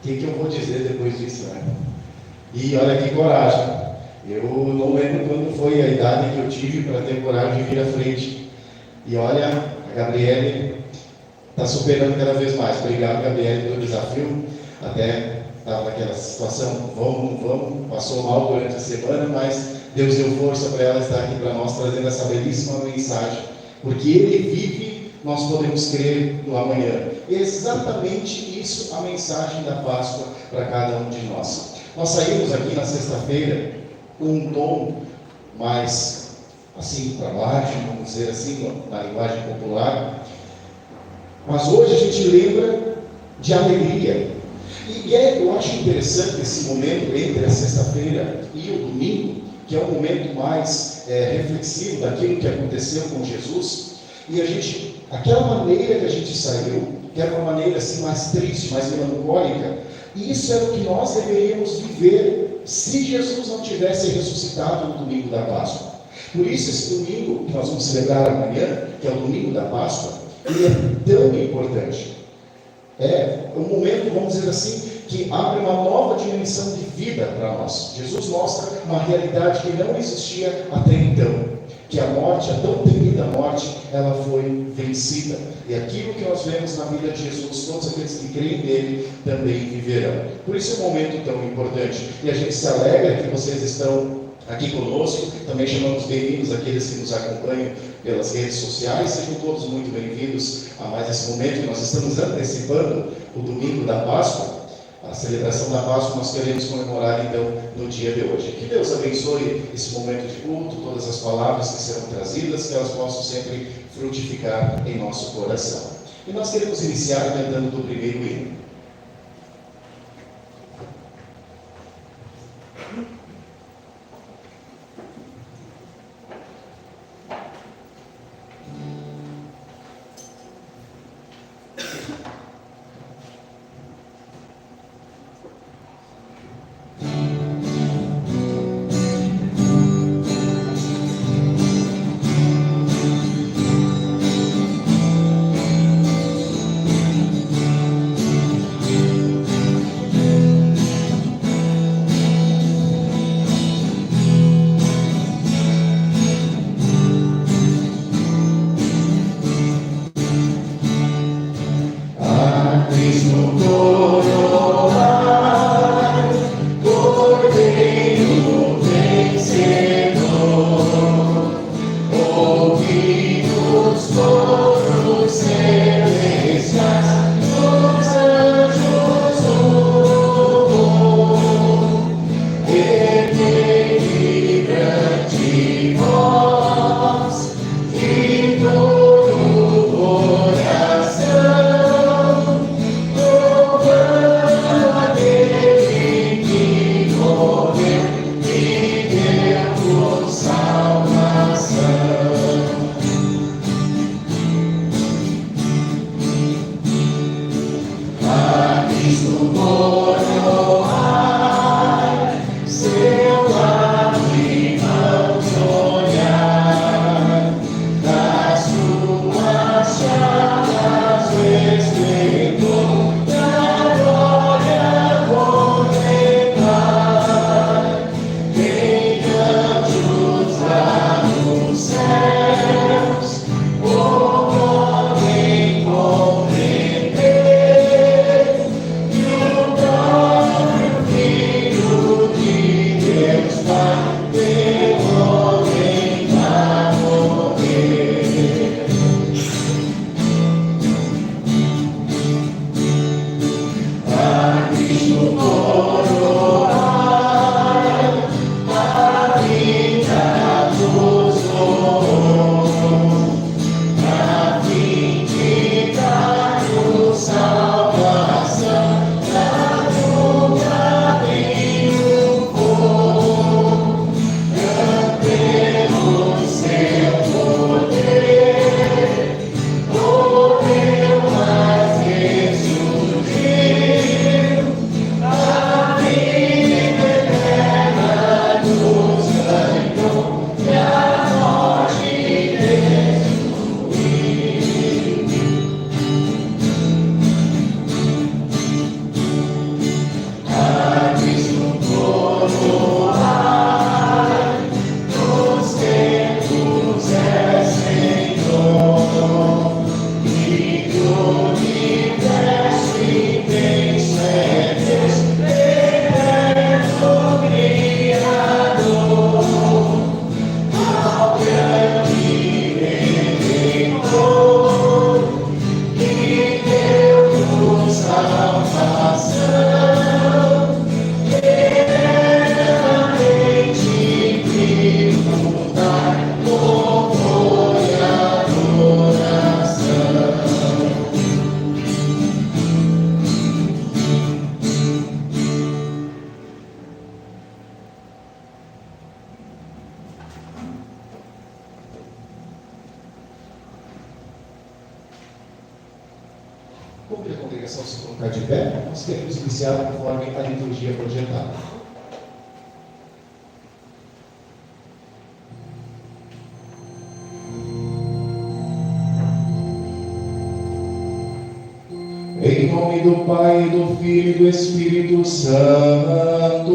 que eu vou dizer depois disso, né? E olha que coragem. Eu não lembro quando foi a idade que eu tive para ter coragem de vir à frente. E olha, a Gabriele está superando cada vez mais. Obrigado, Gabriele, pelo desafio. Até estava naquela situação, vamos, passou mal durante a semana, mas Deus deu força para ela estar aqui para nós, trazendo essa belíssima mensagem. Porque Ele vive, nós podemos crer no amanhã. E é exatamente isso a mensagem da Páscoa para cada um de nós. Nós saímos aqui na sexta-feira com um tom mais assim para baixo, vamos dizer assim, na linguagem popular. Mas hoje a gente lembra de alegria. Eu acho interessante esse momento entre a sexta-feira e o domingo, que é um momento mais reflexivo daquilo que aconteceu com Jesus. E a gente, aquela maneira que a gente saiu, que era uma maneira assim mais triste, mais melancólica, E isso era o que nós deveríamos viver se Jesus não tivesse ressuscitado no domingo da Páscoa. Por isso, esse domingo que nós vamos celebrar amanhã, que é o domingo da Páscoa, ele é tão importante. É um momento, vamos dizer assim, que abre uma nova dimensão de vida para nós. Jesus mostra uma realidade que não existia até então, que a morte, a tão temida morte, ela foi vencida. E aquilo que nós vemos na vida de Jesus, todos aqueles que creem nele também viverão. Por isso é um momento tão importante. E a gente se alegra que vocês estão aqui conosco. Também chamamos bem-vindos aqueles que nos acompanham pelas redes sociais. Sejam todos muito bem-vindos a mais esse momento. Nós estamos antecipando o domingo da Páscoa. A celebração da Páscoa nós queremos comemorar então no dia de hoje. Que Deus abençoe esse momento de culto, todas as palavras que serão trazidas, que elas possam sempre frutificar em nosso coração. E nós queremos iniciar cantando do primeiro hino. Convido a congregação a se colocar de pé. Nós queremos iniciar conforme a liturgia projetada. Em nome do Pai, do Filho e do Espírito Santo.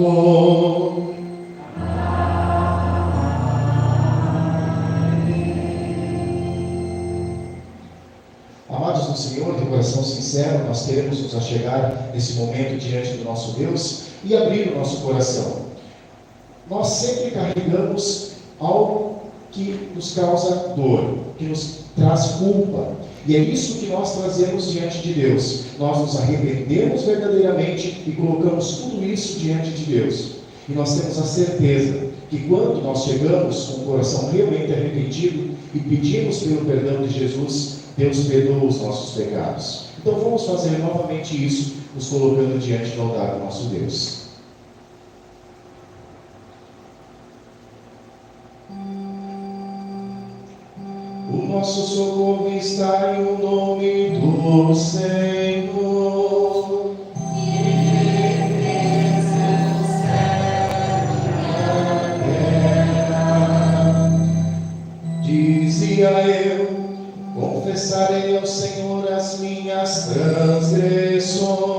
Amados no Senhor, de coração sincero, nós queremos nos achegar nesse momento diante do nosso Deus e abrir o nosso coração. Nós sempre carregamos algo que nos causa dor, que nos traz culpa. E é isso que nós trazemos diante de Deus. Nós nos arrependemos verdadeiramente e colocamos tudo isso diante de Deus. E nós temos a certeza que quando nós chegamos com o coração realmente arrependido e pedimos pelo perdão de Jesus, Deus perdoa os nossos pecados. Então vamos fazer novamente isso, nos colocando diante do altar do nosso Deus. O nosso socorro está no nome do Senhor. Dizia eu, confessarei ao Senhor as minhas transgressões.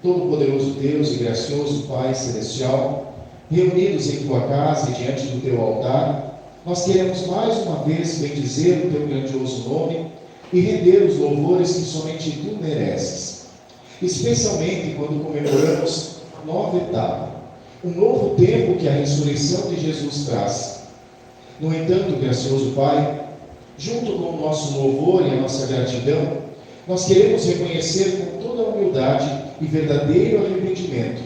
Todo-Poderoso Deus e gracioso Pai Celestial, reunidos em Tua casa e diante do Teu altar, nós queremos mais uma vez bendizer o Teu grandioso nome e render os louvores que somente Tu mereces, especialmente quando comemoramos a nova etapa, um novo tempo que a ressurreição de Jesus traz. No entanto, gracioso Pai, junto com o nosso louvor e a nossa gratidão, nós queremos reconhecer com toda a humildade e verdadeiro arrependimento,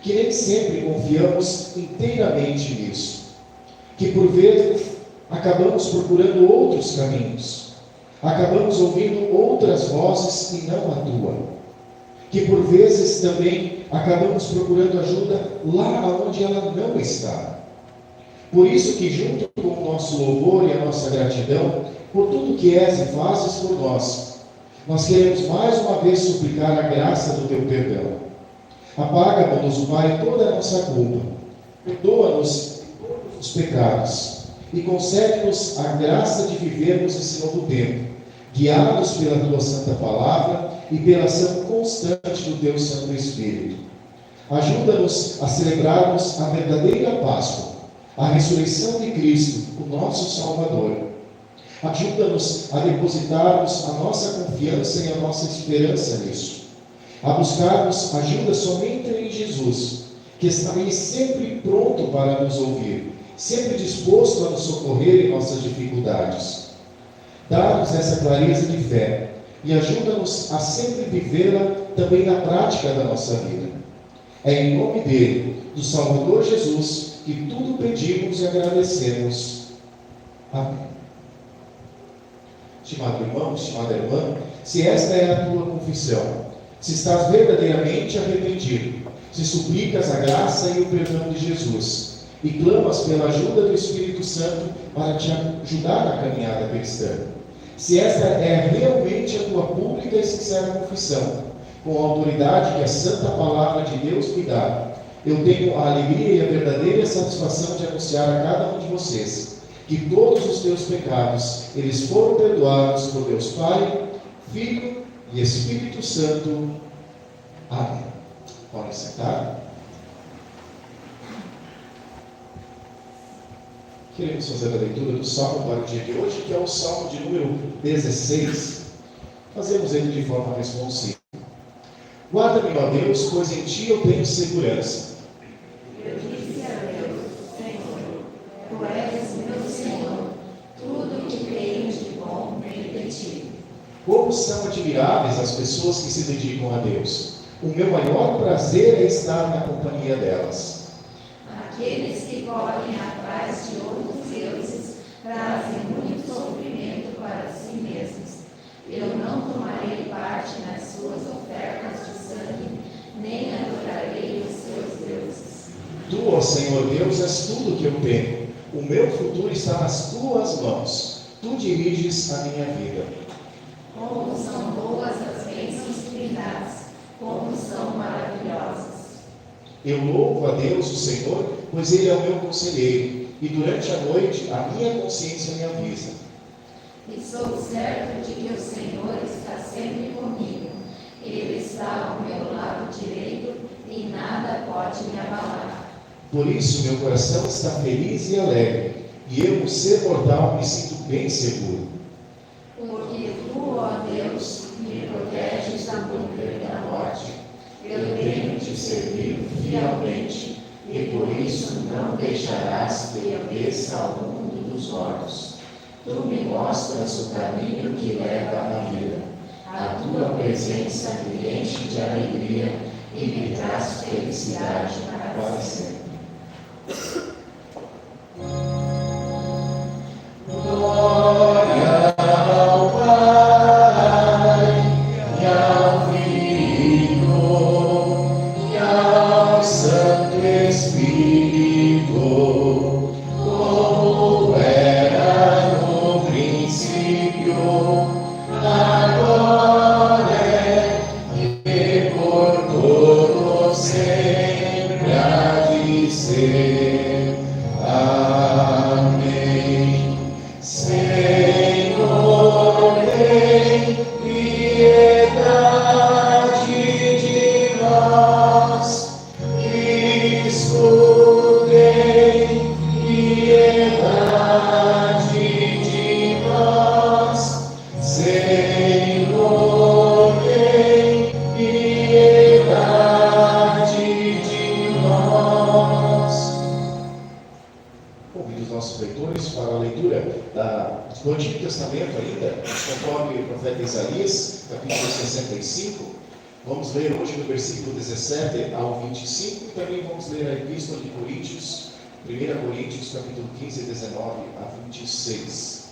que nem sempre confiamos inteiramente nisso, que por vezes acabamos procurando outros caminhos, acabamos ouvindo outras vozes e não a Tua, que por vezes também acabamos procurando ajuda lá onde ela não está. Por isso que junto com o nosso louvor e a nossa gratidão por tudo que és e fazes por nós queremos mais uma vez suplicar a graça do Teu perdão. Apaga, bondoso Pai, toda a nossa culpa. Perdoa-nos todos os pecados e concede-nos a graça de vivermos esse novo tempo, guiados pela Tua Santa Palavra e pela ação constante do Teu Santo Espírito. Ajuda-nos a celebrarmos a verdadeira Páscoa, a ressurreição de Cristo, o nosso Salvador. Ajuda-nos a depositarmos a nossa confiança e a nossa esperança nisso, a buscarmos ajuda somente em Jesus, que está aí sempre pronto para nos ouvir, sempre disposto a nos socorrer em nossas dificuldades. Dá-nos essa clareza de fé e ajuda-nos a sempre vivê-la também na prática da nossa vida. É em nome dele, do Salvador Jesus, que tudo pedimos e agradecemos. Amém. Estimado irmão, estimada irmã, se esta é a tua confissão, se estás verdadeiramente arrependido, se suplicas a graça e o perdão de Jesus, e clamas pela ajuda do Espírito Santo para te ajudar na caminhada cristã, se esta é realmente a tua pública e sincera confissão, com a autoridade que a Santa Palavra de Deus me dá, eu tenho a alegria e a verdadeira satisfação de anunciar a cada um de vocês que todos os teus pecados, eles foram perdoados por Deus Pai, Filho e Espírito Santo. Amém. Podem sentar. Queremos fazer a leitura do Salmo para o dia de hoje, que é o Salmo de número 16. Fazemos ele de forma responsiva. Guarda-me, ó Deus, pois em Ti eu tenho segurança. Eu disse a Deus, Senhor, Tu és meu Senhor, tudo que tenho de bom vem de Ti. Como são admiráveis as pessoas que se dedicam a Deus. O meu maior prazer é estar na companhia delas. Aqueles que correm atrás de outros deuses trazem muito sofrimento para si mesmos. Eu não tomarei parte nas suas ofertas de sangue, nem adorarei Senhor Deus, és tudo que eu tenho. O meu futuro está nas tuas mãos. Tu diriges a minha vida. Como são boas as bênçãos que me dás, como são maravilhosas. Eu louvo a Deus, o Senhor, pois Ele é o meu conselheiro, e durante a noite a minha consciência me avisa. E sou certo de que o Senhor está sempre comigo. Ele está ao meu lado direito e nada pode me abalar. Por isso meu coração está feliz e alegre, e eu, por ser mortal, me sinto bem seguro. Porque tu, ó Deus, me proteges da dor e da morte. Eu tenho te servido fielmente, e por isso não deixarás que eu desça ao mundo dos mortos. Tu me mostras o caminho que leva à vida. A tua presença me enche de alegria e me traz felicidade para sempre. Glória ao Pai, e ao Filho, e ao Santo Espírito, como era no princípio, agora e por todo sempre há de ser. Amém. Senhor, tem piedade de nós. Cristo, tem piedade de nós. Senhor, tem piedade de nós. Convido os nossos leitores para a leitura do Antigo Testamento ainda, conforme o profeta Isaías, capítulo 65. Vamos ler hoje do versículo 17 ao 25 e também vamos ler a Epístola de Coríntios, 1 Coríntios, capítulo 15, 19 a 26.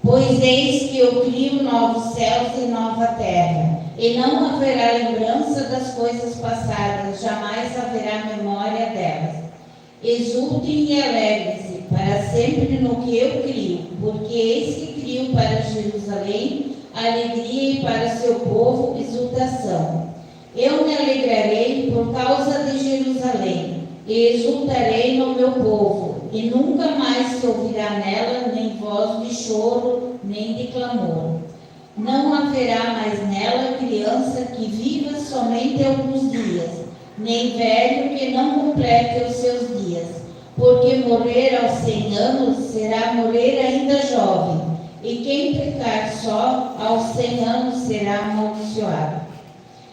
Pois eis que eu crio novos céus e nova terra, e não haverá lembrança das coisas passadas, jamais haverá memória delas. Exultem e alegrem-se para sempre no que eu crio, porque eis que crio para Jerusalém alegria e para seu povo exultação. Eu me alegrarei por causa de Jerusalém, e exultarei no meu povo, e nunca mais se ouvirá nela nem voz de choro, nem de clamor. Não haverá mais nela criança que viva somente alguns dias, nem velho que não complete os seus dias, porque morrer aos 100 anos será morrer ainda jovem, e quem pecar só aos 100 anos será amaldiçoado.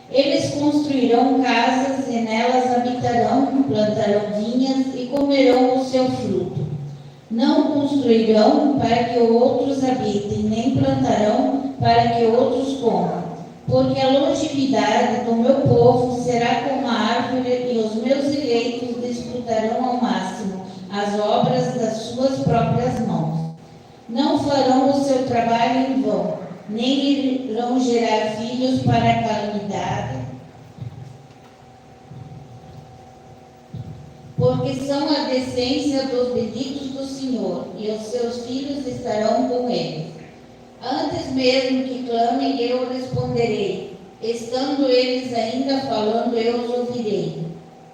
Eles construirão casas e nelas habitarão, plantarão vinhas e comerão o seu fruto. Não construirão para que outros habitem, nem plantarão para que outros comam. Porque a longevidade do meu povo será como a árvore, e os meus eleitos desfrutarão ao máximo as obras das suas próprias mãos. Não farão o seu trabalho em vão, nem irão gerar filhos para a calamidade, porque são a descendência dos benditos do Senhor, e os seus filhos estarão com eles. Antes mesmo que clamem, eu responderei. Estando eles ainda falando, eu os ouvirei.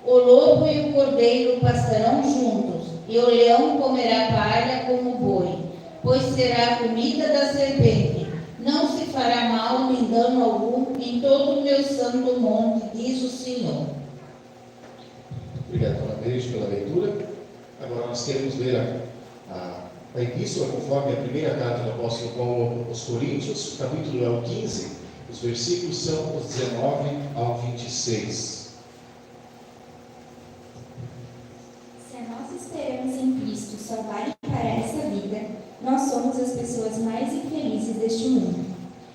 O lobo e o cordeiro pastarão juntos, e o leão comerá palha como o boi, pois será a comida da serpente. Não se fará mal nem dano algum em todo o meu santo monte, diz o Senhor. Obrigado, dona Beijo, pela leitura. Agora nós queremos ler a epístola conforme a primeira carta do apóstolo Paulo aos Coríntios, o capítulo é o 15, os versículos são os 19 ao 26. Se a nossa esperança em Cristo só vale para essa vida, nós somos as pessoas mais infelizes deste mundo.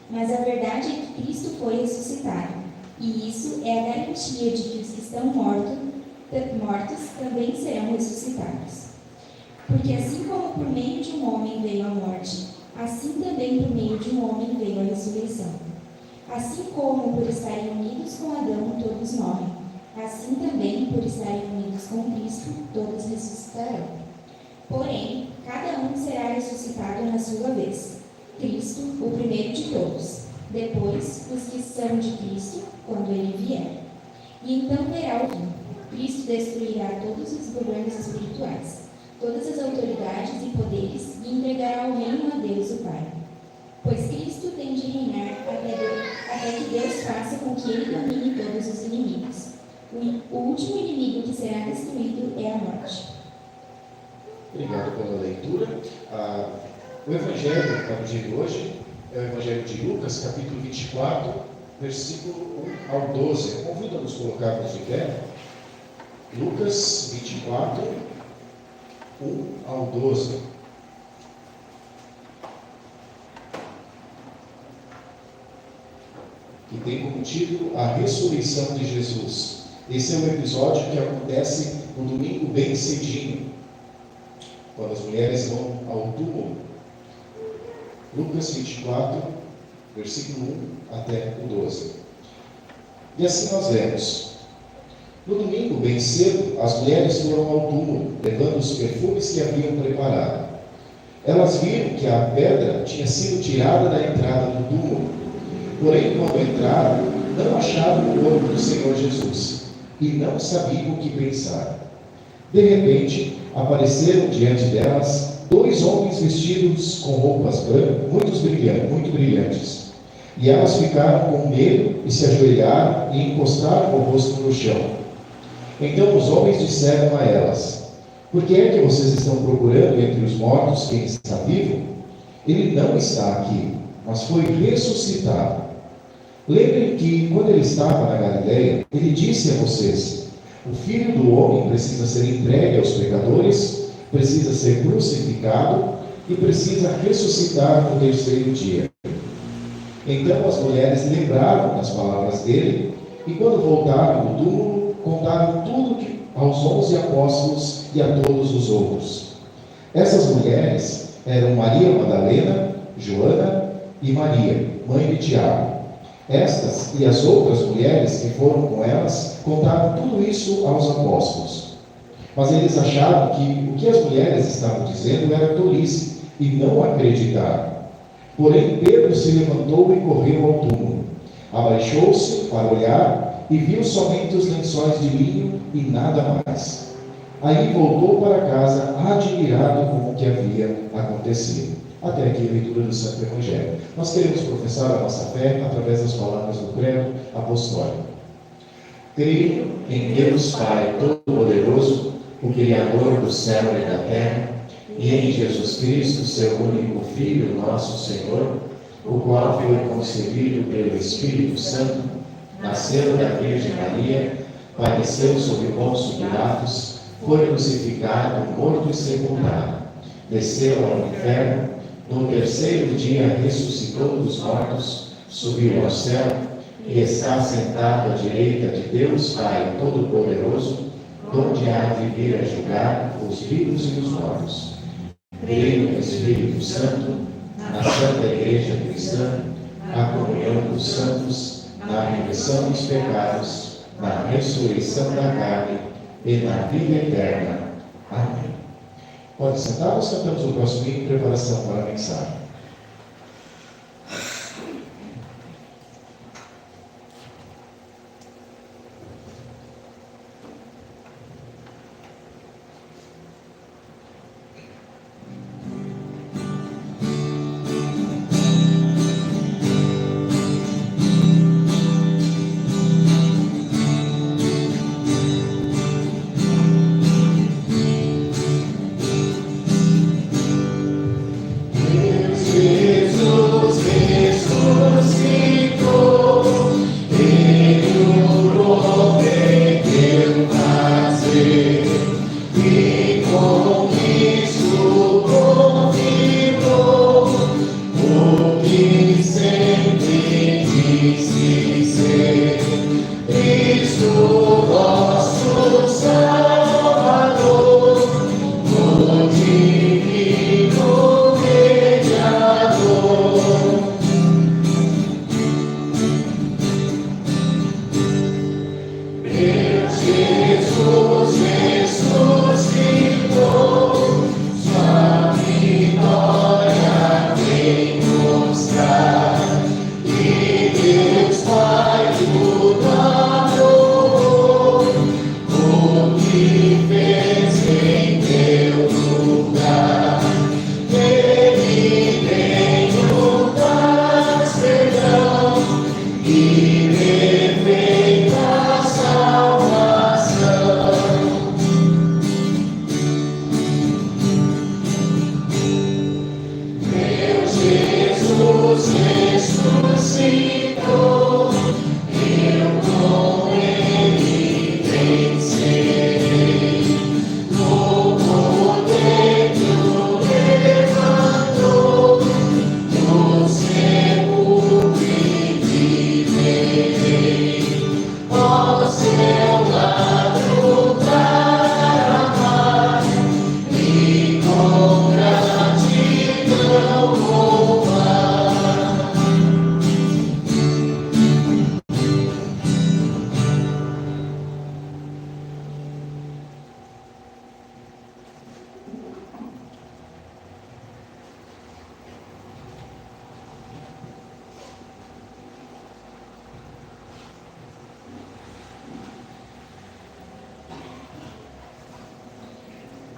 Mas a verdade é que Cristo foi ressuscitado, e isso é a garantia de que os que estão mortos mortos também serão ressuscitados. Porque assim como por meio de um homem veio a morte, assim também por meio de um homem veio a ressurreição. Assim como por estarem unidos com Adão todos morrem, assim também por estarem unidos com Cristo todos ressuscitarão. Porém, cada um será ressuscitado na sua vez. Cristo, o primeiro de todos, depois os que são de Cristo, quando ele vier. E então verá o fim. Cristo destruirá todos os governos espirituais, todas as autoridades e poderes, e entregará o reino a Deus o Pai. Pois Cristo tem de reinar até que Deus faça com que ele domine todos os inimigos. O último inimigo que será destruído é a morte. Obrigado pela leitura. O Evangelho para o dia de hoje é o Evangelho de Lucas, capítulo 24, versículo 1 ao 12. Convido a nos colocarmos de pé. Lucas 24, 1 ao 12. Que tem como título A Ressurreição de Jesus. Esse é um episódio que acontece no domingo bem cedinho, quando as mulheres vão ao túmulo. Lucas 24, versículo 1 até o 12. E assim nós vemos. No domingo, bem cedo, as mulheres foram ao túmulo, levando os perfumes que haviam preparado. Elas viram que a pedra tinha sido tirada da entrada do túmulo. Porém, quando entraram, não acharam o corpo do Senhor Jesus, e não sabiam o que pensar. De repente, apareceram diante delas 2 homens vestidos com roupas brancas, muito brilhantes. E elas ficaram com medo e se ajoelharam e encostaram o rosto no chão. Então os homens disseram a elas: por que é que vocês estão procurando entre os mortos quem está vivo? Ele não está aqui, mas foi ressuscitado. Lembrem que, quando ele estava na Galileia, ele disse a vocês: o Filho do Homem precisa ser entregue aos pecadores, precisa ser crucificado e precisa ressuscitar no 3º dia. Então as mulheres lembraram das palavras dele e, quando voltaram do túmulo, contaram tudo aos 11 apóstolos e a todos os outros. Essas mulheres eram Maria Madalena, Joana e Maria, mãe de Tiago. Estas e as outras mulheres que foram com elas contaram tudo isso aos apóstolos. Mas eles acharam que o que as mulheres estavam dizendo era tolice e não acreditaram. Porém, Pedro se levantou e correu ao túmulo. Abaixou-se para olhar e viu somente os lençóis de linho e nada mais. Aí voltou para casa admirado com o que havia acontecido. Até aqui a leitura do Santo Evangelho. Nós queremos professar a nossa fé através das palavras do credo apostólico. Creio em Deus Pai Todo-Poderoso, o Criador do céu e da terra, e em Jesus Cristo, seu único Filho, nosso Senhor, o qual foi concebido pelo Espírito Santo, nasceu da Virgem Maria, padeceu sob Pôncio Pilatos, foi crucificado, morto e sepultado, desceu ao inferno, no 3º dia ressuscitou dos mortos, subiu ao céu e está sentado à direita de Deus Pai Todo-Poderoso, donde há de vir a julgar os vivos e os mortos. Creio no Espírito Santo, na Santa Igreja Cristã, na comunhão dos santos, na remissão dos pecados, na ressurreição da carne e na vida eterna. Amém. Pode sentar, nós cantamos o próximo hino em preparação para a mensagem. Deus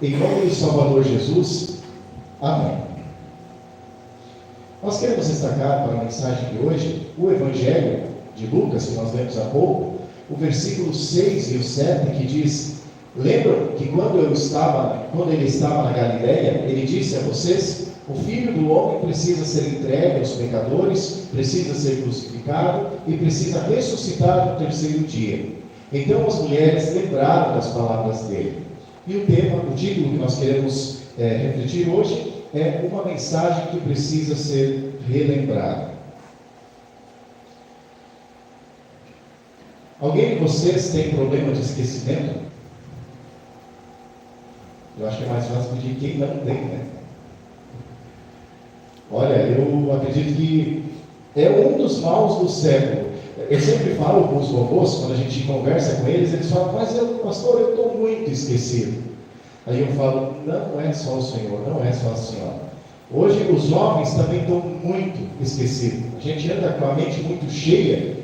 Em nome do Salvador Jesus, amém. Nós queremos destacar para a mensagem de hoje o Evangelho de Lucas, que nós lemos há pouco, o versículo 6 e o 7, que diz: lembram que quando ele estava na Galileia, ele disse a vocês: o Filho do Homem precisa ser entregue aos pecadores, precisa ser crucificado e precisa ressuscitar no terceiro dia. Então as mulheres lembraram das palavras dele. E o título que nós queremos refletir hoje é uma mensagem que precisa ser relembrada. Alguém de vocês tem problema de esquecimento? Eu acho que é mais fácil pedir quem não tem, né? Olha, eu acredito que é um dos maus do século. Eu sempre falo com os vovôs, quando a gente conversa com eles, eles falam: mas pastor, eu estou muito esquecido. Aí eu falo: não é só o senhor, não é só a senhora. Hoje os jovens também estão muito esquecidos. A gente anda com a mente muito cheia,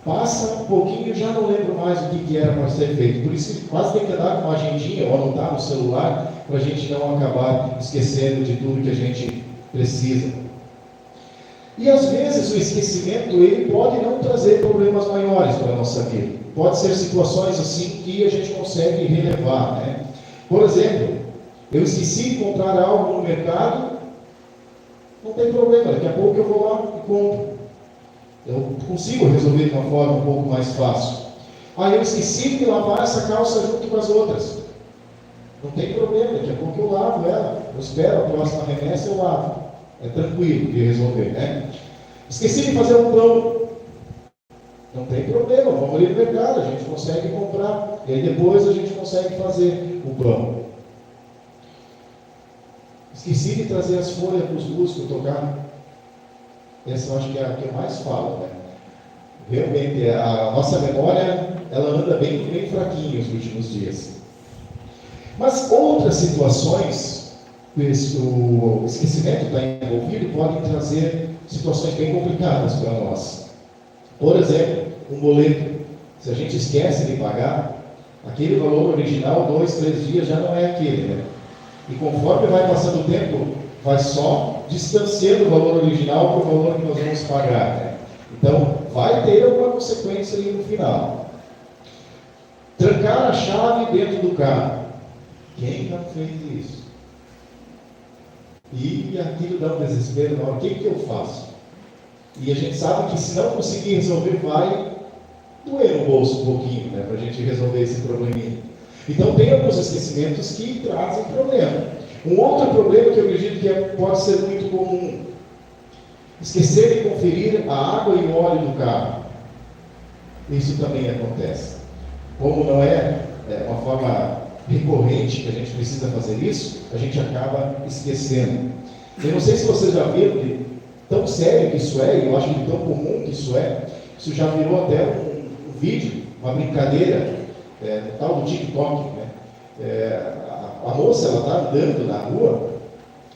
passa um pouquinho e já não lembro mais o que era para ser feito. Por isso que quase tem que andar com uma agendinha ou anotar no celular, para a gente não acabar esquecendo de tudo que a gente precisa. E às vezes o esquecimento ele pode não trazer problemas maiores para a nossa vida. Pode ser situações assim que a gente consegue relevar, né? Por exemplo, eu esqueci de comprar algo no mercado, não tem problema, daqui a pouco eu vou lá e compro. Eu consigo resolver de uma forma um pouco mais fácil. Eu esqueci de lavar essa calça junto com as outras. Não tem problema, daqui a pouco eu lavo ela. Eu espero a próxima remessa, eu lavo. É tranquilo de resolver, né? Esqueci de fazer um pão. Não tem problema, vamos ali no mercado, a gente consegue comprar. E aí depois a gente consegue fazer o pão. Esqueci de trazer as folhas para os músicos tocar. Essa eu acho que é a que eu mais falo, né? Realmente, a nossa memória, ela anda bem fraquinha nos últimos dias. Mas outras situações, o esquecimento está envolvido, podem trazer situações bem complicadas para nós. Por exemplo, um boleto. Se a gente esquece de pagar, aquele valor original, 2, 3 dias, já não é aquele, né? E conforme vai passando o tempo, vai só distanciando o valor original para o valor que nós vamos pagar, né? Então, vai ter alguma consequência ali no final. Trancar a chave dentro do carro. Quem já fez isso? E aquilo dá um desespero na hora. O que eu faço? E a gente sabe que se não conseguir resolver, vai doer no bolso um pouquinho, né? Para a gente resolver esse probleminha. Então tem alguns esquecimentos que trazem problema. Um outro problema que eu acredito que pode ser muito comum: esquecer de conferir a água e o óleo do carro. Isso também acontece. Como não é uma forma recorrente que a gente precisa fazer isso, a gente acaba esquecendo. Eu não sei se vocês já viram de tão sério que isso é, e eu acho que tão comum que isso já virou até um vídeo, uma brincadeira, no tal do TikTok, né? A moça, ela está andando na rua,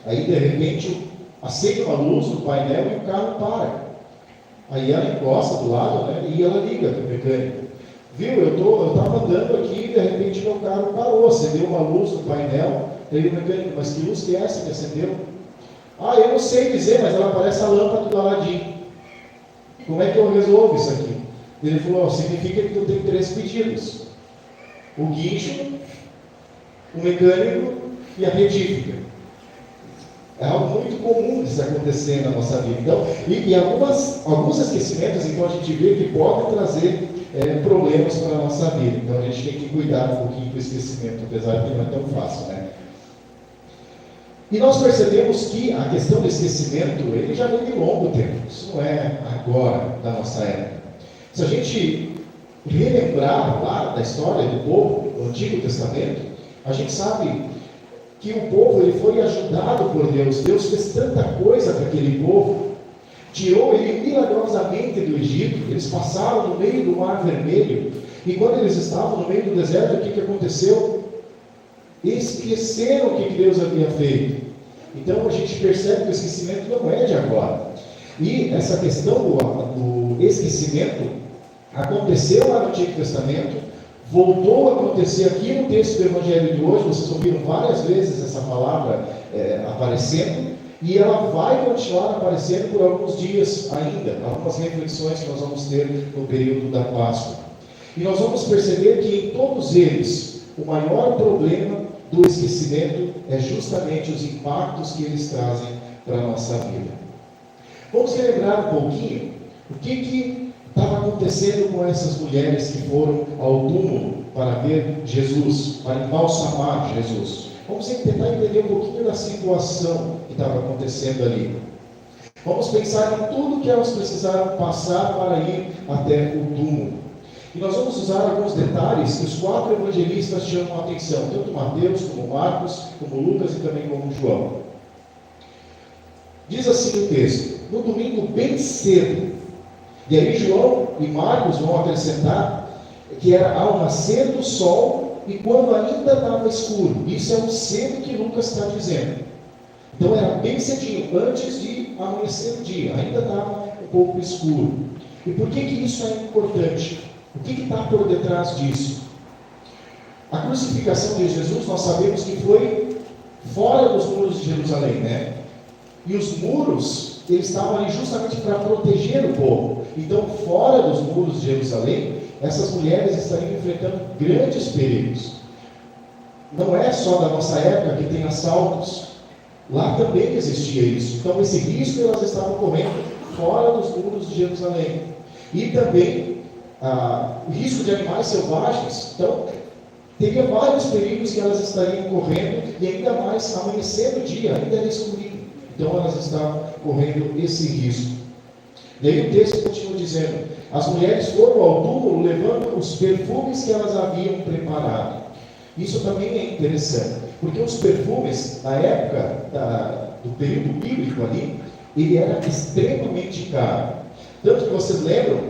aí de repente acende uma luz no painel e o carro para. Aí ela encosta do lado, né? E ela liga para o mecânico. Viu, eu estava andando aqui e de repente meu carro parou, acendeu uma luz no painel. Aí o mecânico: mas que luz que é essa que acendeu? Eu não sei dizer, mas ela parece a lâmpada do Aladim. Como é que eu resolvo isso aqui? Ele falou: significa que tu tem 3 pedidos: o guincho, o mecânico e a retífica. É algo muito comum de se acontecer na nossa vida. Então, e alguns esquecimentos, então, a gente vê que podem trazer problemas para a nossa vida. Então, a gente tem que cuidar um pouquinho do esquecimento, apesar de que não é tão fácil, né? E nós percebemos que a questão do esquecimento, ele já vem de longo tempo. Isso não é agora, da nossa época. Se a gente relembrar lá da história do povo, do Antigo Testamento, a gente sabe que o povo ele foi ajudado por Deus. Deus fez tanta coisa para aquele povo, tirou ele milagrosamente do Egito. Eles passaram no meio do Mar Vermelho, e quando eles estavam no meio do deserto, o que aconteceu? Esqueceram o que Deus havia feito. Então a gente percebe que o esquecimento não é de agora. E essa questão do esquecimento aconteceu lá no Antigo Testamento, voltou a acontecer aqui no texto do Evangelho de hoje. Vocês ouviram várias vezes essa palavra aparecendo, e ela vai continuar aparecendo por alguns dias ainda, algumas reflexões que nós vamos ter no período da Páscoa. E nós vamos perceber que em todos eles, o maior problema do esquecimento é justamente os impactos que eles trazem para a nossa vida. Vamos relembrar um pouquinho o que estava acontecendo com essas mulheres que foram ao túmulo para ver Jesus, para embalsamar Jesus. Vamos tentar entender um pouquinho da situação que estava acontecendo ali. Vamos pensar em tudo que elas precisaram passar para ir até o túmulo. E nós vamos usar alguns detalhes que os 4 evangelistas chamam a atenção, tanto Mateus, como Marcos, como Lucas e também como João. Diz assim o texto: no domingo bem cedo. E aí João e Marcos vão acrescentar que era ao nascer do sol e quando ainda estava escuro. Isso é o cedo que Lucas está dizendo. Então era bem cedinho, antes de amanhecer o dia, ainda estava um pouco escuro. E por que isso é importante? O que está por detrás disso? A crucificação de Jesus, nós sabemos que foi fora dos muros de Jerusalém, né? E os muros, eles estavam ali justamente para proteger o povo. Então, fora dos muros de Jerusalém, essas mulheres estariam enfrentando grandes perigos. Não é só da nossa época que tem assaltos. Lá também existia isso. Então, esse risco elas estavam correndo fora dos muros de Jerusalém. E também o risco de animais selvagens. Então, teria vários perigos que elas estariam correndo, e ainda mais amanhecendo o dia, ainda era escurinho. Então elas estavam correndo esse risco. Daí o texto continua dizendo: as mulheres foram ao túmulo levando os perfumes que elas haviam preparado. Isso também é interessante, porque os perfumes, na época do período bíblico ali, ele era extremamente caro. Tanto que vocês lembram,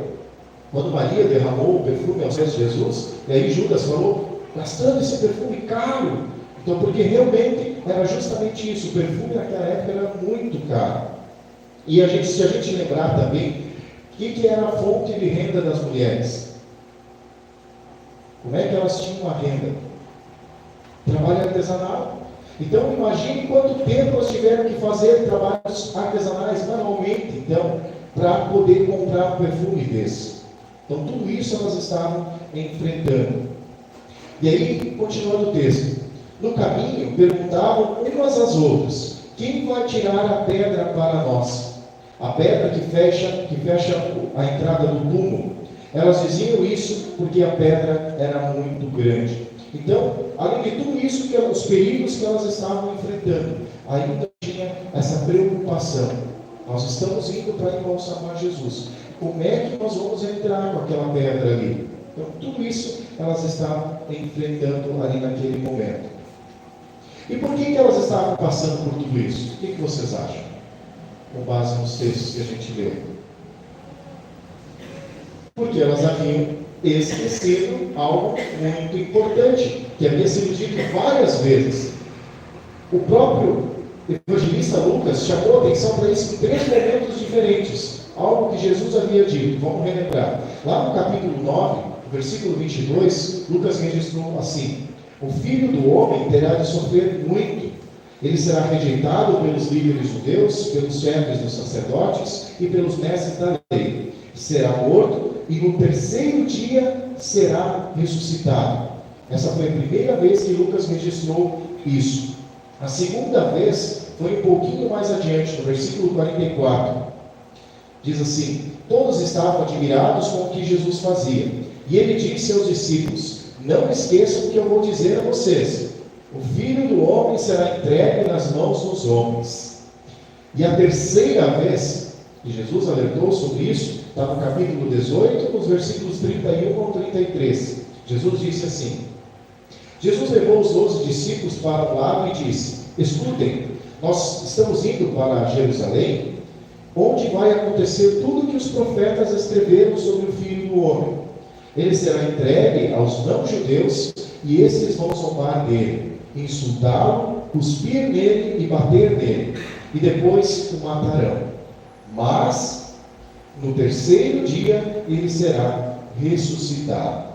quando Maria derramou o perfume aos pés de Jesus, e aí Judas falou, gastando esse perfume caro. Então, porque realmente era justamente isso, o perfume naquela época era muito caro. E se a gente lembrar também, o que era a fonte de renda das mulheres? Como é que elas tinham a renda? Trabalho artesanal. Então, imagine quanto tempo elas tiveram que fazer trabalhos artesanais manualmente, então, para poder comprar um perfume desse. Então, tudo isso elas estavam enfrentando. E aí, continuando o texto. No caminho, perguntavam umas às outras: quem vai tirar a pedra para nós? A pedra que fecha a entrada do túmulo. Elas diziam isso porque a pedra era muito grande. Então, além de tudo isso, os perigos que elas estavam enfrentando, ainda tinha essa preocupação. Nós estamos indo para embalsamar Jesus. Como é que nós vamos entrar com aquela pedra ali? Então, tudo isso elas estavam enfrentando ali naquele momento. E por que elas estavam passando por tudo isso? O que vocês acham? Com base nos textos que a gente leu. Porque elas haviam esquecido algo muito importante, que havia sido dito várias vezes. O próprio evangelista Lucas chamou a atenção para isso em 3 momentos diferentes. Algo que Jesus havia dito. Vamos relembrar. Lá no capítulo 9, versículo 22, Lucas registrou assim: o filho do homem terá de sofrer muito. Ele será rejeitado pelos líderes judeus, pelos chefes dos sacerdotes e pelos mestres da lei. Será morto e no 3º dia será ressuscitado. Essa foi a primeira vez que Lucas registrou isso. A segunda vez foi um pouquinho mais adiante, no versículo 44. Diz assim: todos estavam admirados com o que Jesus fazia. E ele disse aos discípulos: não esqueçam o que eu vou dizer a vocês. O Filho do Homem será entregue nas mãos dos homens. E a terceira vez que Jesus alertou sobre isso, está no capítulo 18, nos versículos 31 ao 33. Jesus disse assim: Jesus levou os 12 discípulos para o lado e disse: escutem, nós estamos indo para Jerusalém, onde vai acontecer tudo o que os profetas escreveram sobre o Filho do Homem. Ele será entregue aos não-judeus e esses vão zombar dele, insultá-lo, cuspir nele e bater nele, e depois o matarão. Mas, no terceiro dia, ele será ressuscitado.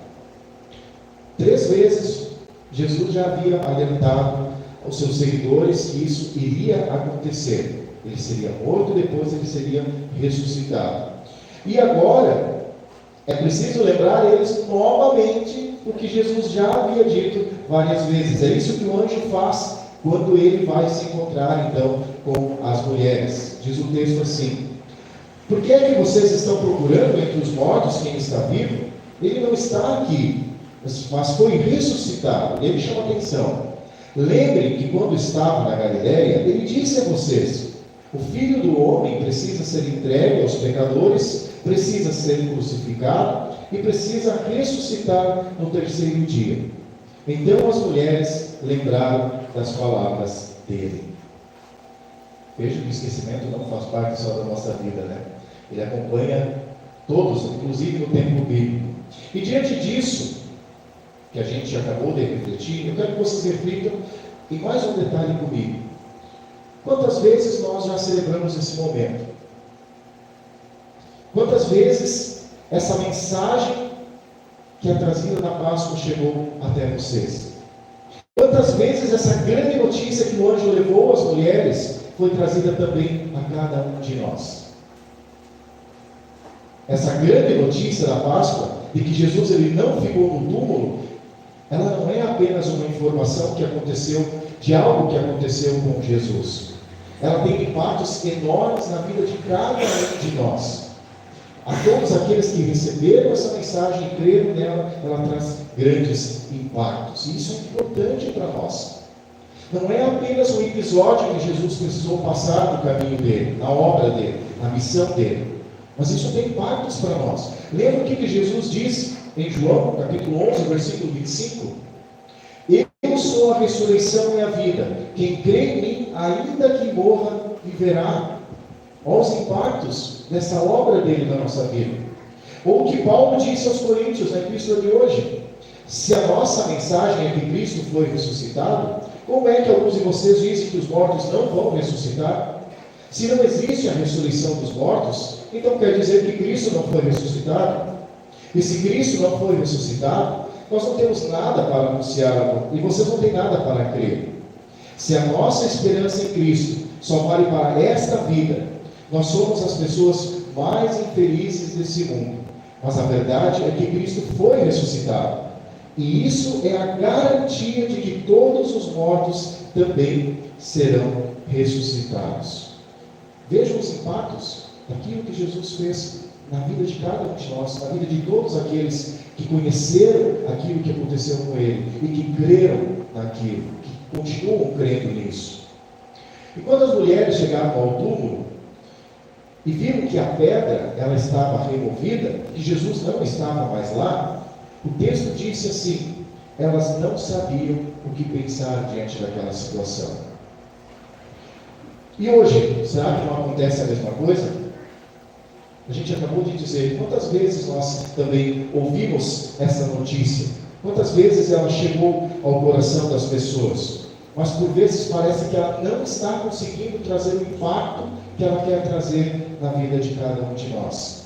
3 vezes, Jesus já havia alertado aos seus seguidores que isso iria acontecer. Ele seria morto, depois ele seria ressuscitado. E agora, é preciso lembrar eles novamente o que Jesus já havia dito várias vezes. É isso que o anjo faz quando ele vai se encontrar, então, com as mulheres. Diz o texto assim: por que é que vocês estão procurando entre os mortos quem está vivo? Ele não está aqui, mas foi ressuscitado. Ele chama atenção. Lembrem que quando estava na Galileia, ele disse a vocês: o Filho do Homem precisa ser entregue aos pecadores, precisa ser crucificado e precisa ressuscitar no terceiro dia. Então as mulheres lembraram das palavras dele. Veja que o esquecimento não faz parte só da nossa vida, né? Ele acompanha todos, inclusive no tempo bíblico. E diante disso, que a gente acabou de refletir, eu quero que vocês reflitam em mais um detalhe comigo. Quantas vezes nós já celebramos esse momento? Quantas vezes essa mensagem que é trazida na Páscoa chegou até vocês? Quantas vezes essa grande notícia que o anjo levou às mulheres foi trazida também a cada um de nós? Essa grande notícia da Páscoa, de que Jesus ele não ficou no túmulo, ela não é apenas uma informação que aconteceu, de algo que aconteceu com Jesus. Ela tem impactos enormes na vida de cada um de nós. A todos aqueles que receberam essa mensagem e creram nela, ela traz grandes impactos. E isso é importante para nós. Não é apenas um episódio que Jesus precisou passar no caminho dele, na obra dele, na missão dele. Mas isso tem impactos para nós. Lembra o que Jesus diz em João, capítulo 11, versículo 25? Eu sou a ressurreição e a vida. Quem crê em mim, ainda que morra, viverá. Olha os impactos dessa obra dele na nossa vida. Ou o que Paulo disse aos Coríntios, na epístola de hoje: se a nossa mensagem é que Cristo foi ressuscitado, como é que alguns de vocês dizem que os mortos não vão ressuscitar? Se não existe a ressurreição dos mortos, então quer dizer que Cristo não foi ressuscitado? E se Cristo não foi ressuscitado, nós não temos nada para anunciar, e vocês não têm nada para crer. Se a nossa esperança em Cristo só vale para esta vida, nós somos as pessoas mais infelizes desse mundo. Mas a verdade é que Cristo foi ressuscitado. E isso é a garantia de que todos os mortos também serão ressuscitados. Vejam os impactos daquilo que Jesus fez na vida de cada um de nós, na vida de todos aqueles que conheceram aquilo que aconteceu com ele e que creram naquilo, que continuam crendo nisso. E quando as mulheres chegaram ao túmulo e viram que a pedra ela estava removida, que Jesus não estava mais lá, o texto disse assim: elas não sabiam o que pensar diante daquela situação. E hoje, será que não acontece a mesma coisa? A gente acabou de dizer, quantas vezes nós também ouvimos essa notícia? Quantas vezes ela chegou ao coração das pessoas? Mas por vezes parece que ela não está conseguindo trazer o impacto que ela quer trazer na vida de cada um de nós.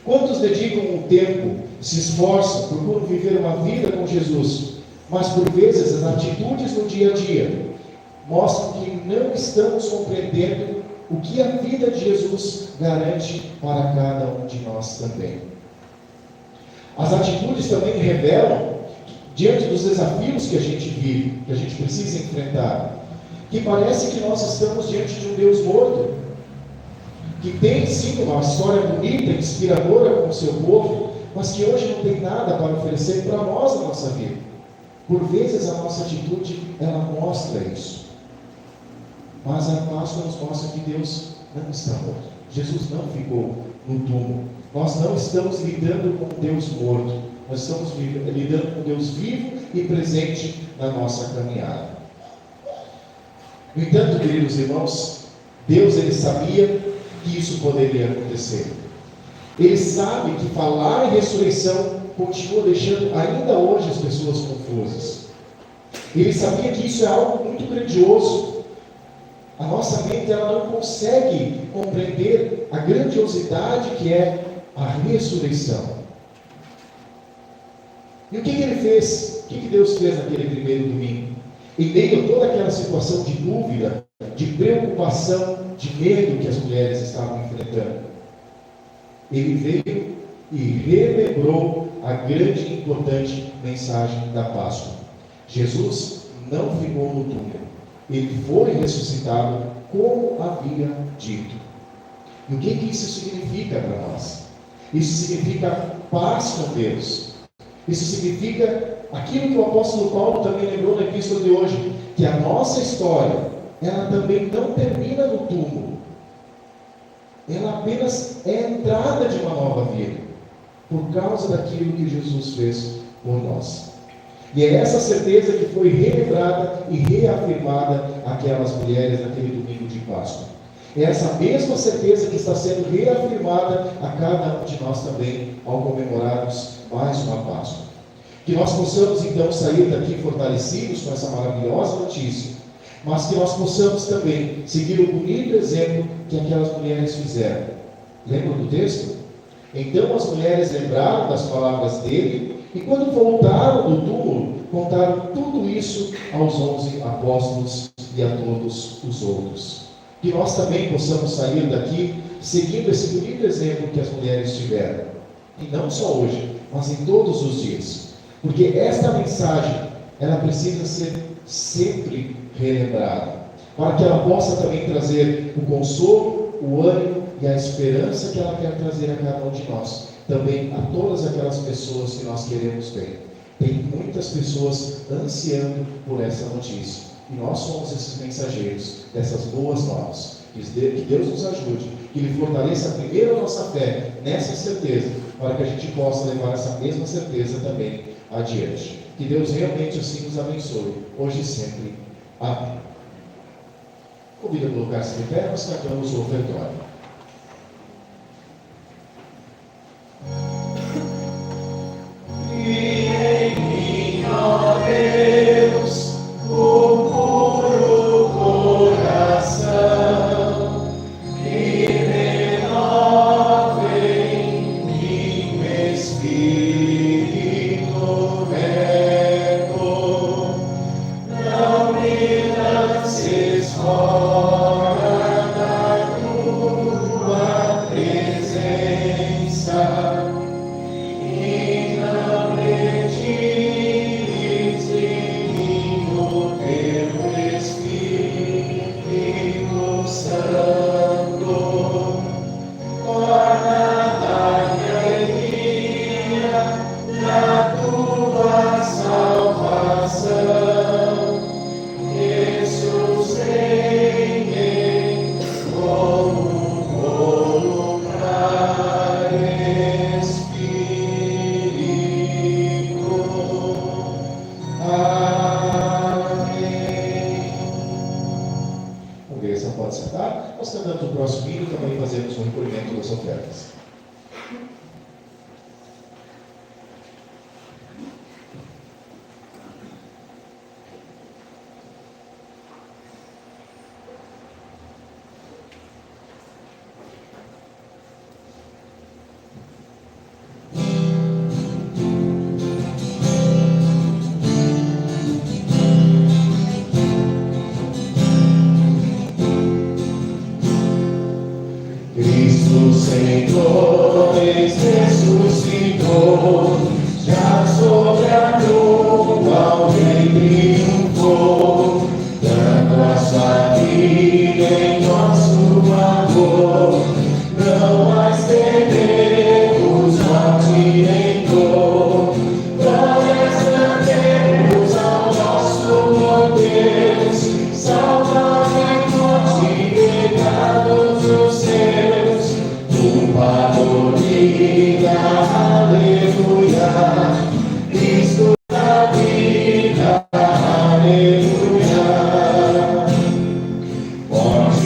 Quantos dedicam o tempo, se esforçam, procuram viver uma vida com Jesus, mas por vezes as atitudes no dia a dia mostram que não estamos compreendendo o que a vida de Jesus garante para cada um de nós também. As atitudes também revelam, diante dos desafios que a gente vive, que a gente precisa enfrentar, que parece que nós estamos diante de um Deus morto, que tem sim uma história bonita, inspiradora com o seu povo, mas que hoje não tem nada para oferecer para nós na nossa vida. Por vezes a nossa atitude, ela mostra isso. Mas a Páscoa nos mostra que Deus não está morto. Jesus não ficou no túmulo. Nós não estamos lidando com Deus morto. Nós estamos lidando com Deus vivo e presente na nossa caminhada. No entanto, queridos irmãos, Deus ele sabia que isso poderia acontecer. Ele sabe que falar em ressurreição continua deixando ainda hoje as pessoas confusas. Ele sabia que isso é algo muito grandioso. A nossa mente ela não consegue compreender a grandiosidade que é a ressurreição. E o que ele fez? O que Deus fez naquele primeiro domingo? Em meio a toda aquela situação de dúvida, de preocupação, de medo que as mulheres estavam enfrentando, ele veio e relembrou a grande e importante mensagem da Páscoa. Jesus não ficou no túmulo. Ele foi ressuscitado como havia dito. E o que isso significa para nós? Isso significa paz com Deus. Isso significa aquilo que o apóstolo Paulo também lembrou na epístola de hoje, que a nossa história, ela também não termina no túmulo. Ela apenas é a entrada de uma nova vida, por causa daquilo que Jesus fez por nós. E é essa certeza que foi relembrada e reafirmada àquelas mulheres naquele domingo de Páscoa. É essa mesma certeza que está sendo reafirmada a cada um de nós também, ao comemorarmos mais uma Páscoa. Que nós possamos então sair daqui fortalecidos com essa maravilhosa notícia, mas que nós possamos também seguir o bonito exemplo que aquelas mulheres fizeram. Lembram do texto? Então as mulheres lembraram das palavras dele, e quando voltaram do túmulo, contaram tudo isso aos 11 apóstolos e a todos os outros. Que nós também possamos sair daqui seguindo esse bonito exemplo que as mulheres tiveram. E não só hoje, mas em todos os dias. Porque esta mensagem, ela precisa ser sempre relembrada, para que ela possa também trazer o consolo, o ânimo e a esperança que ela quer trazer a cada um de nós, também a todas aquelas pessoas que nós queremos bem. Tem muitas pessoas ansiando por essa notícia, e nós somos esses mensageiros dessas boas novas. Que Deus nos ajude, que Ele fortaleça primeiro a nossa fé nessa certeza, para que a gente possa levar essa mesma certeza também adiante. Que Deus realmente assim nos abençoe, hoje e sempre. Amém. Convido a colocar-se de pé, nós cantamos o ofertório. Pode sentar. Nós cantamos o próximo hino e também fazemos um recolhimento das ofertas. Senhor.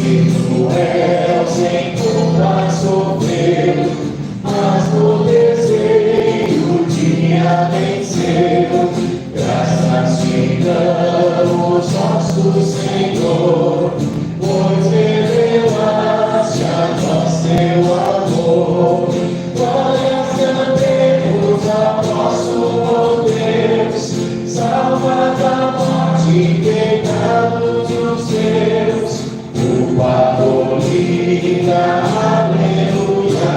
Cruel, sem culpa sofreu, mas no desejo dia venceu. Graças te damos, nosso Senhor, pois revelaste a nós teu amor. Glórias cantemos ao nosso Deus, salva da morte e pecados os seus. O Parolida, aleluia,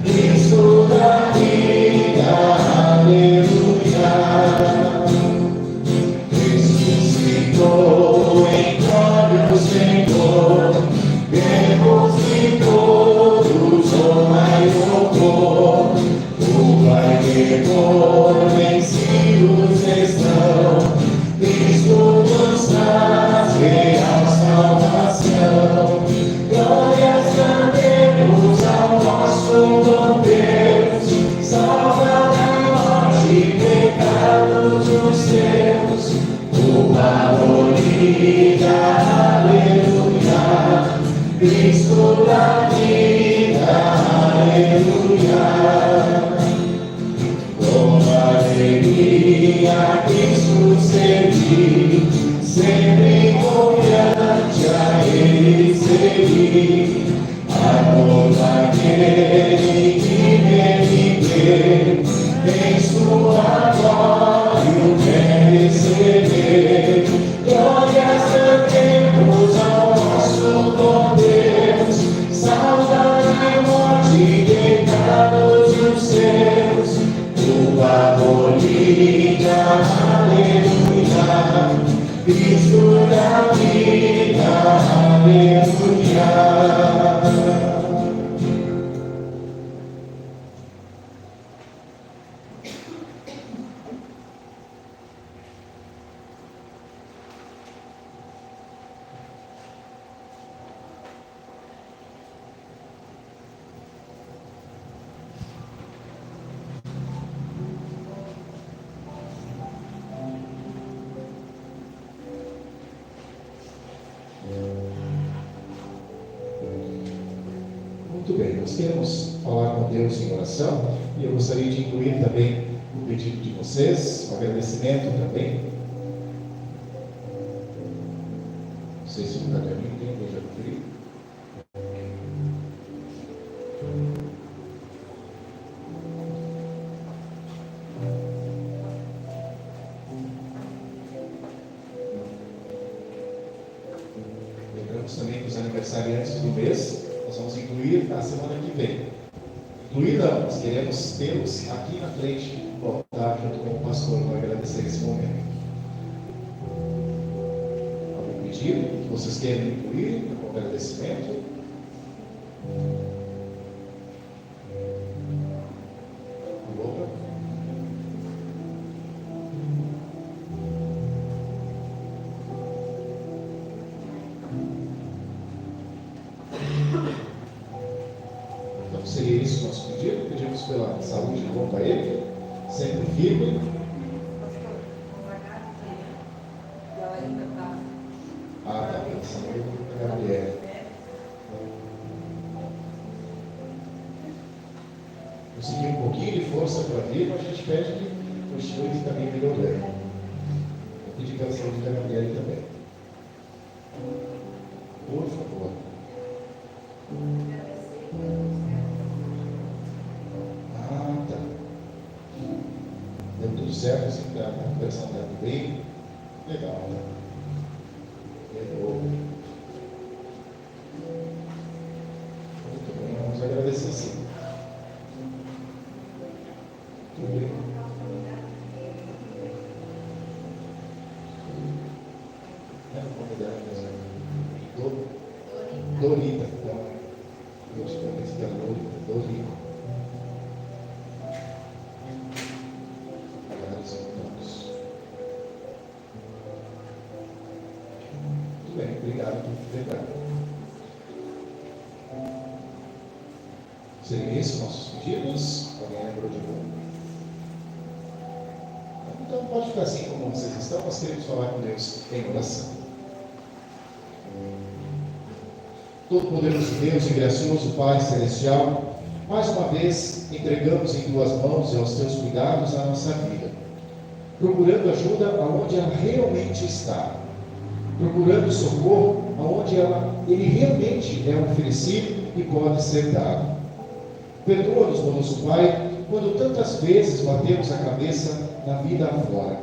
Cristo da vida, aleluia. Ressuscitou em glória o Senhor, Deus de todos, honra e louvor. O Pai pegou, vencidos estão, Cristo nos traz real salvação. Glórias cantemos ao nosso bom Deus, salva da morte e pecados os seus. O Parolida, aleluia, Cristo da vida, aleluia. Com alegria Cristo servir, sempre confiante a Ele seguir. Amor daquele que nele crê, em sua glória o quer receber. Glórias cantemos ao nosso bom Deus, salva de morte e pecados os seus. O Parolida, aleluia, Cristo da vida, aleluia. Muito bem, nós queremos falar com Deus em oração e eu gostaria de incluir também o pedido de vocês, o agradecimento também. Não sei se o caderninho tem, eu já conferi. Lembramos também que os aniversariantes do mês nós vamos incluir na semana que vem. Incluir não, nós queremos tê-los aqui na frente, voltar junto com o pastor para agradecer esse momento. Algum pedido que vocês querem incluir no agradecimento? Opa. Então seria isso o nosso pedido. Pedimos pela saúde do companheiro, sempre firme. Ah, tá, pela saúde da Gabriela. Conseguir um pouquinho de força para vir, mas a gente pede que continue também melhorando. Vou pedir pela saúde da Gabriela também. Por favor. Ah, tá. Deu tudo certo, assim, a recuperação está bem. Legal, né? Muito bem, vamos agradecer sim. Tudo bem. É o nome dela mesmo. Dorita. Então, eu acho que eu pensei que era Dorita. Muito bem, obrigado por lembrar. Seriam esses nossos pedidos? Alguém lembrou de algum? Então pode ficar assim como vocês estão, nós queremos falar com Deus em oração. Todo-Poderoso Deus e gracioso Pai Celestial, mais uma vez entregamos em Tuas mãos e aos Teus cuidados a nossa vida, procurando ajuda aonde ela realmente está, procurando socorro aonde ele realmente é oferecido e pode ser dado. Perdoa-nos, nosso Pai, quando tantas vezes batemos a cabeça na vida afora,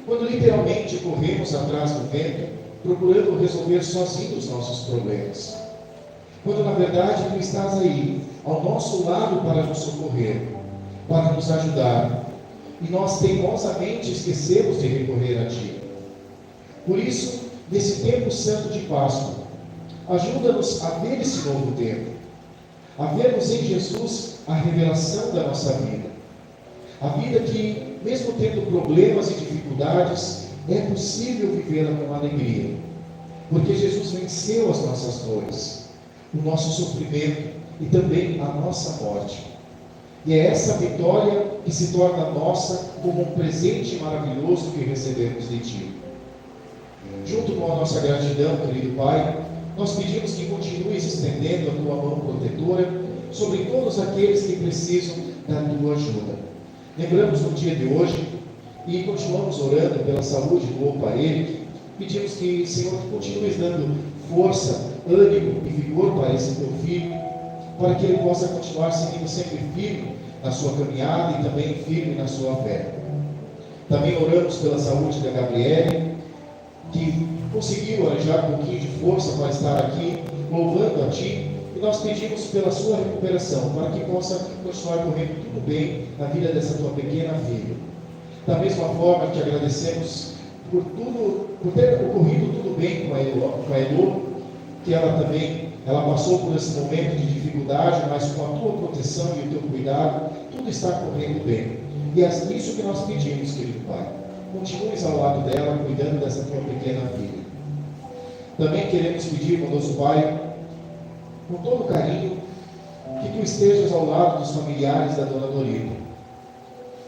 quando literalmente corremos atrás do vento, procurando resolver sozinhos os nossos problemas, quando na verdade Tu estás aí, ao nosso lado para nos socorrer, para nos ajudar, e nós teimosamente esquecemos de recorrer a Ti. Por isso, nesse tempo santo de Páscoa, ajuda-nos a ver esse novo tempo, a vermos em Jesus a revelação da nossa vida, a vida que, mesmo tendo problemas e dificuldades, é possível vivê-la com alegria, porque Jesus venceu as nossas dores, o nosso sofrimento e também a nossa morte. E é essa vitória que se torna nossa como um presente maravilhoso que recebemos de Ti. Junto com a nossa gratidão, querido Pai, nós pedimos que continues estendendo a Tua mão protetora sobre todos aqueles que precisam da Tua ajuda. Lembramos no dia de hoje e continuamos orando pela saúde do Opa Eric. Pedimos que, Senhor, continues dando força, ânimo e vigor para esse Teu filho, para que ele possa continuar seguindo sempre firme na sua caminhada e também firme na sua fé. Também oramos pela saúde da Gabriele, que conseguiu arranjar um pouquinho de força para estar aqui louvando a Ti, e nós pedimos pela sua recuperação, para que possa continuar correndo tudo bem na vida dessa Tua pequena filha. Da mesma forma que agradecemos por ter ocorrido tudo bem com a Elô, que ela passou por esse momento de dificuldade, mas com a Tua proteção e o Teu cuidado, tudo está correndo bem. E é isso que nós pedimos, querido Pai. Continues ao lado dela, cuidando dessa Tua pequena filha. Também queremos pedir, bondoso Pai, com todo carinho, que Tu estejas ao lado dos familiares da Dona Dorita.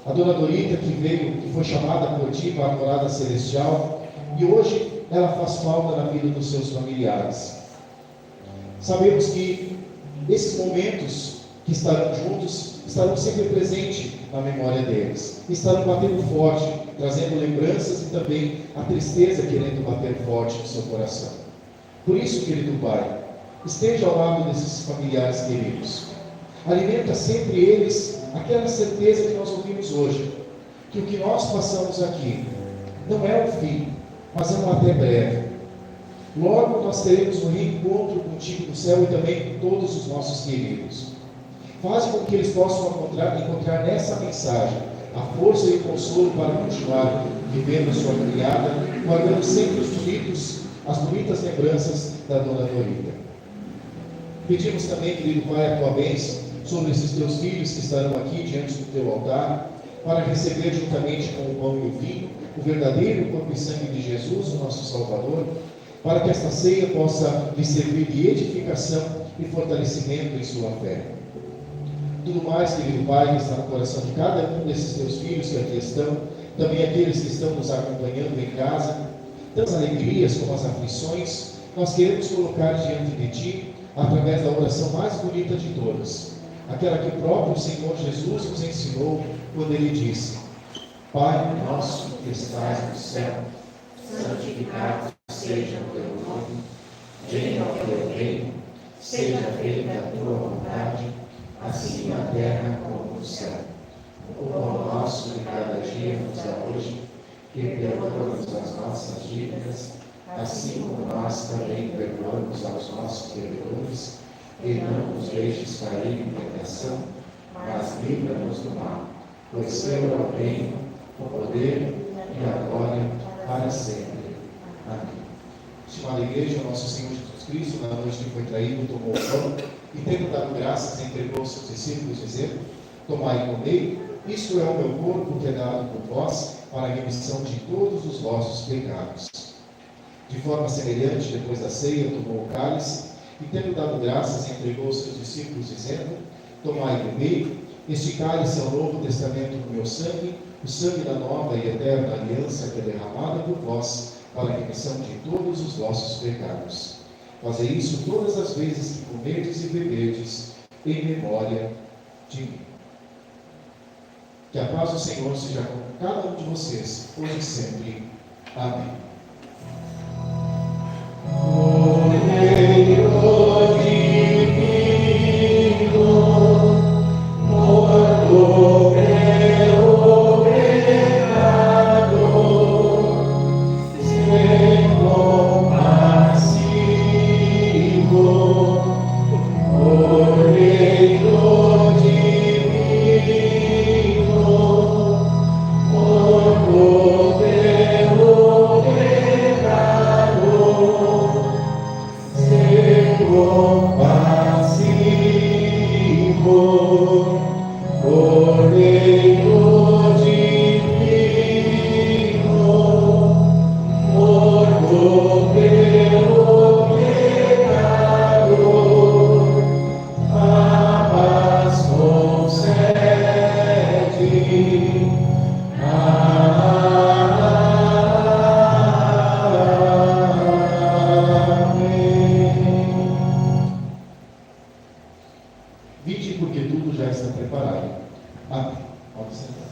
A Dona Dorita que foi chamada por Ti para a morada celestial, e hoje ela faz falta na vida dos seus familiares. Sabemos que esses momentos que estarão juntos, estarão sempre presentes na memória deles, estarão batendo forte, trazendo lembranças e também a tristeza querendo bater forte no seu coração. Por isso, querido Pai, esteja ao lado desses familiares queridos. Alimenta sempre eles aquela certeza que nós ouvimos hoje, que o que nós passamos aqui não é o fim, mas é um até breve. Logo nós teremos um reencontro contigo no céu e também com todos os nossos queridos. Faz com que eles possam encontrar nessa mensagem a força e o consolo para continuar vivendo a sua caminhada, guardando sempre as bonitas lembranças da Dona Dorita. Pedimos também, querido Pai, a Tua bênção sobre esses Teus filhos que estarão aqui diante do Teu altar, para receber juntamente com o pão e o vinho o verdadeiro corpo e sangue de Jesus, o nosso Salvador, para que esta ceia possa lhe servir de edificação e fortalecimento em sua fé. Tudo mais, querido Pai, que está no coração de cada um desses Teus filhos que aqui estão, também aqueles que estão nos acompanhando em casa, tantas alegrias como as aflições, nós queremos colocar diante de Ti, através da oração mais bonita de todas, aquela que o próprio Senhor Jesus nos ensinou, quando Ele disse: Pai nosso que estás no céu, santificado seja o Teu nome, venha o Teu reino, seja feita a Tua vontade, assim na terra como no céu. O pão nosso de cada dia nos dá hoje, e perdoa-nos as nossas dívidas, assim como nós também perdoamos aos nossos devedores, e não nos deixes cair em tentação, mas livra-nos do mal, pois Teu é o reino, o poder e a glória para sempre. Amém. Estimada igreja, nosso Senhor Jesus Cristo, na noite que foi traído, tomou o pão e, tendo dado graças, entregou aos seus discípulos, dizendo: Tomai e comei, isto é o meu corpo que é dado por vós para a remissão de todos os vossos pecados. De forma semelhante, depois da ceia, tomou o cálice e, tendo dado graças, entregou aos seus discípulos, dizendo: Tomai e bebei, este cálice é o novo testamento do meu sangue, o sangue da nova e eterna aliança que é derramada por vós para a remissão de todos os vossos pecados. Fazei isso todas as vezes que comerdes e beberdes, em memória de mim. Que a paz do Senhor seja com cada um de vocês, hoje e sempre. Amém. Vinde, porque tudo já está preparado. Amém. Pode sentar.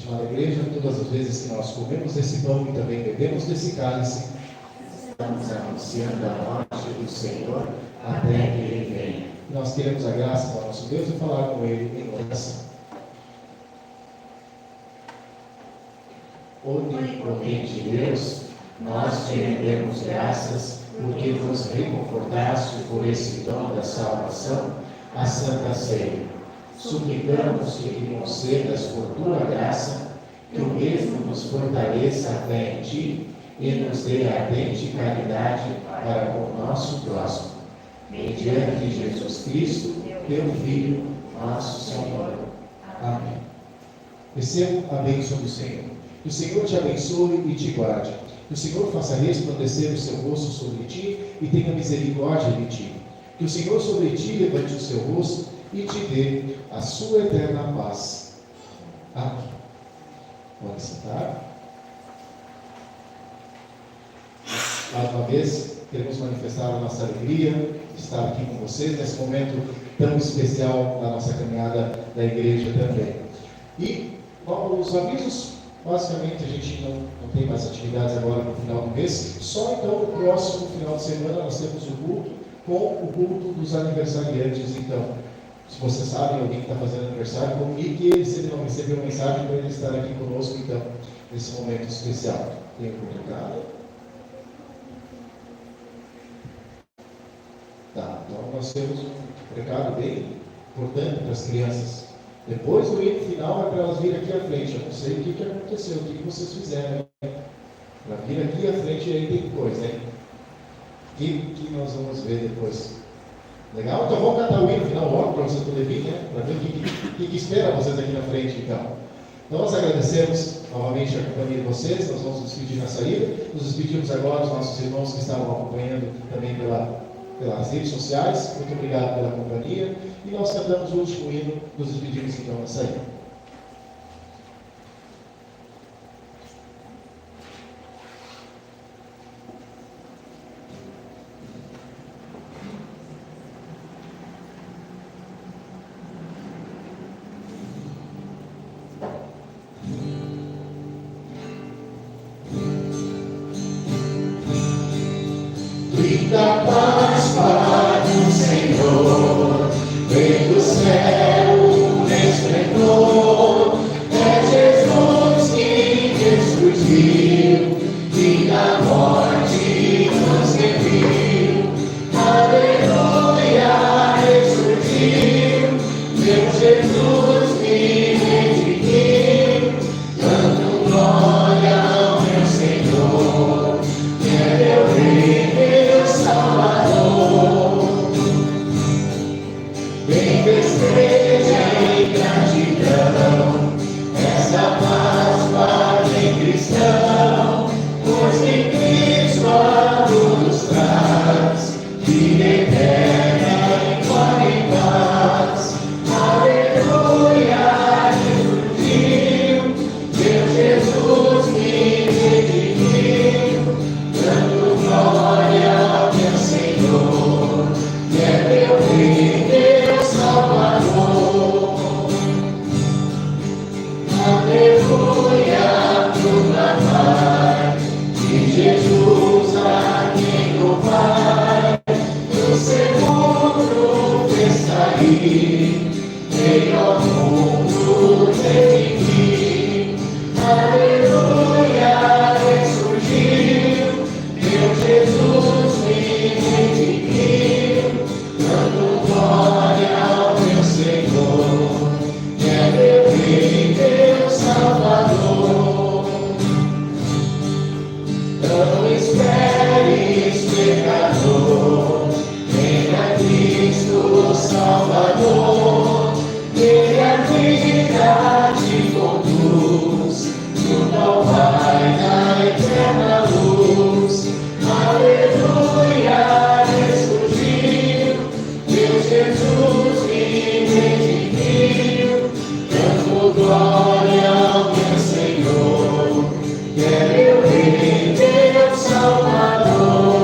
Estimada igreja, todas as vezes que nós comemos desse pão e também bebemos desse cálice, Estamos anunciando a morte do Senhor até que Ele venha. nós queremos a graça do nosso Deus e falar com Ele em oração. Onipotente Deus, nós te rendemos graças porque nos reconfortaste por esse dom da salvação, a Santa Ceia. Suplicamos que concedas por tua graça, que o mesmo nos fortaleça a fé em ti e nos dê ardente caridade para com o nosso próximo. Mediante Jesus Cristo, teu Filho, nosso Senhor. Amém. Receba a bênção do Senhor. Que o Senhor te abençoe e te guarde. Que o Senhor faça resplandecer o seu rosto sobre ti e tenha misericórdia de ti. Que o Senhor sobre ti levante o seu rosto e te dê a sua eterna paz. Amém. Pode sentar. Mais uma vez, queremos manifestar a nossa alegria de estar aqui com vocês nesse momento tão especial da nossa caminhada da igreja também. E os avisos, basicamente a gente não tem mais atividades agora no final do mês, só então no próximo final de semana nós temos o culto com o culto dos aniversariantes. Então, se vocês sabem, alguém que está fazendo aniversário, comunique ele, se ele não recebeu mensagem, para ele estar aqui conosco então, nesse momento especial. Tem algum recado? Tá, então nós temos um recado bem importante para as crianças. Depois do hino final é para elas virem aqui à frente. Eu não sei o que aconteceu, o que vocês fizeram. Para vir aqui à frente aí tem coisa, hein? Que nós vamos ver depois. Legal? Então vamos cantar o hino final logo para vocês poderem vir, né? Para ver o que espera vocês aqui na frente então. Então nós agradecemos novamente a companhia de vocês, nós vamos nos despedir na saída. Nos despedimos agora dos nossos irmãos que estavam acompanhando também pelas redes sociais. Muito obrigado pela companhia. E nós cantamos o último hino, nos despedimos então na saída. Da paz para o Senhor, vem do céu o esplendor, é Jesus que ressurgiu e da morte nos remiu. Aleluia, ressurgiu, meu Jesus me redimiu, dando glória ao meu Senhor, que é meu Rei. Vem festeja em gratidão essa Páscoa de cristão, pois que Cristo a nos traz, vida eterna em glória e paz. Aleluia, ressurgiu, meu Jesus me redimiu, dando glória ao meu Senhor, que é meu Rei, meu Salvador. Aleluia, proclamar que Jesus a quem louvar, no sepulcro fez sair, veio ao mundo redimir. Aleluia, ressurgiu, meu Jesus me redimiu, dando glória ao meu Senhor, que é meu Rei, meu Salvador. Não esperes, pecador, venha Cristo Salvador, Ele a vida te conduz, junto ao Pai na eterna luz. Aleluia, ressurgiu, meu Jesus me redimiu, dando glória ao meu Senhor, que é meu Rei, meu Salvador.